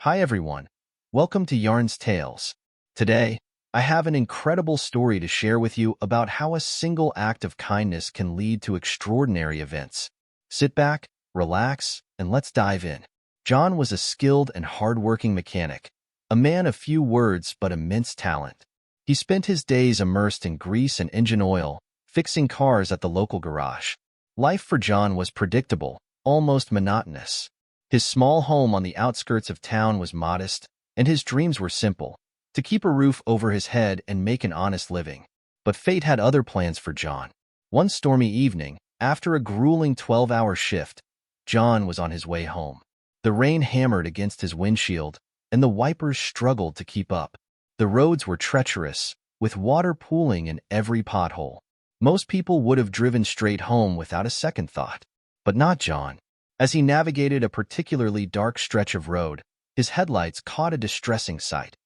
Hi everyone, welcome to Yarn's Tales. Today, I have an incredible story to share with you about how a single act of kindness can lead to extraordinary events. Sit back, relax, and let's dive in. John was a skilled and hardworking mechanic, a man of few words but immense talent. He spent his days immersed in grease and engine oil, fixing cars at the local garage. Life for John was predictable, almost monotonous. His small home on the outskirts of town was modest, and his dreams were simple, to keep a roof over his head and make an honest living. But fate had other plans for John. One stormy evening, after a grueling 12-hour shift, John was on his way home. The rain hammered against his windshield, and the wipers struggled to keep up. The roads were treacherous, with water pooling in every pothole. Most people would have driven straight home without a second thought, but not John. As he navigated a particularly dark stretch of road, his headlights caught a distressing sight.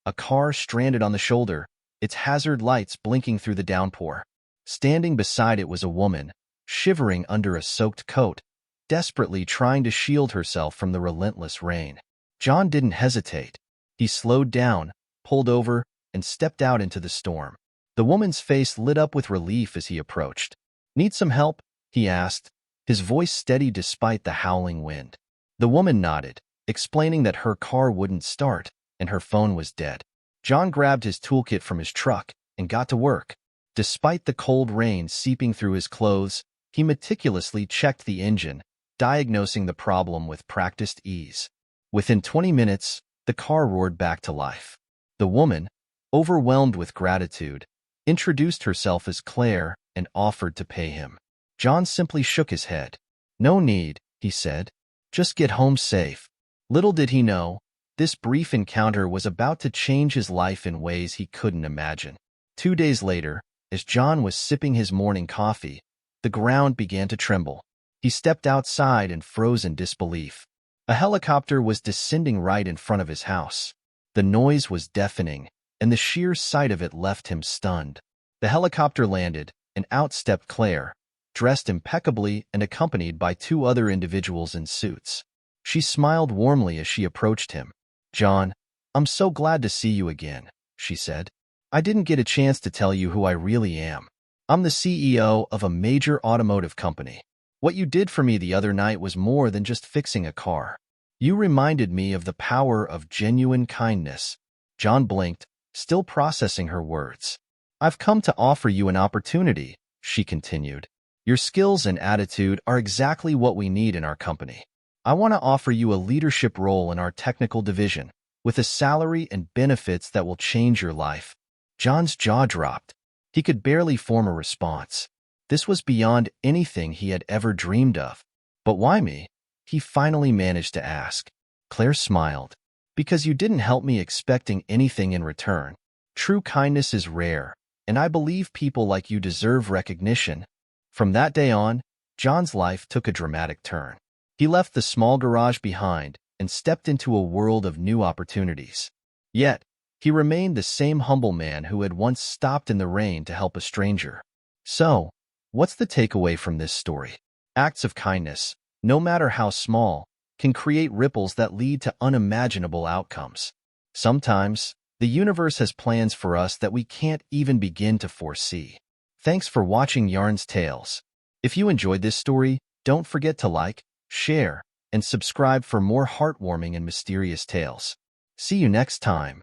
A car stranded on the shoulder, its hazard lights blinking through the downpour. Standing beside it was a woman, shivering under a soaked coat, desperately trying to shield herself from the relentless rain. John didn't hesitate. He slowed down, pulled over, and stepped out into the storm. The woman's face lit up with relief as he approached. "Need some help?" he asked, his voice steady despite the howling wind. The woman nodded, explaining that her car wouldn't start and her phone was dead. John grabbed his toolkit from his truck and got to work. Despite the cold rain seeping through his clothes, he meticulously checked the engine, diagnosing the problem with practiced ease. Within 20 minutes, the car roared back to life. The woman, overwhelmed with gratitude, introduced herself as Claire and offered to pay him. John simply shook his head. "No need," he said. "Just get home safe." Little did he know, this brief encounter was about to change his life in ways he couldn't imagine. 2 days later, as John was sipping his morning coffee, the ground began to tremble. He stepped outside and froze in disbelief. A helicopter was descending right in front of his house. The noise was deafening, and the sheer sight of it left him stunned. The helicopter landed, and out stepped Claire, dressed impeccably and accompanied by 2 other individuals in suits. She smiled warmly as she approached him. "John, I'm so glad to see you again," she said. "I didn't get a chance to tell you who I really am. I'm the CEO of a major automotive company. What you did for me the other night was more than just fixing a car. You reminded me of the power of genuine kindness." John blinked, still processing her words. "I've come to offer you an opportunity," she continued. "Your skills and attitude are exactly what we need in our company. I want to offer you a leadership role in our technical division, with a salary and benefits that will change your life." John's jaw dropped. He could barely form a response. This was beyond anything he had ever dreamed of. "But why me?" he finally managed to ask. Claire smiled. "Because you didn't help me expecting anything in return. True kindness is rare, and I believe people like you deserve recognition." From that day on, John's life took a dramatic turn. He left the small garage behind and stepped into a world of new opportunities. Yet, he remained the same humble man who had once stopped in the rain to help a stranger. So, what's the takeaway from this story? Acts of kindness, no matter how small, can create ripples that lead to unimaginable outcomes. Sometimes, the universe has plans for us that we can't even begin to foresee. Thanks for watching Yarn's Tales. If you enjoyed this story, don't forget to like, share, and subscribe for more heartwarming and mysterious tales. See you next time.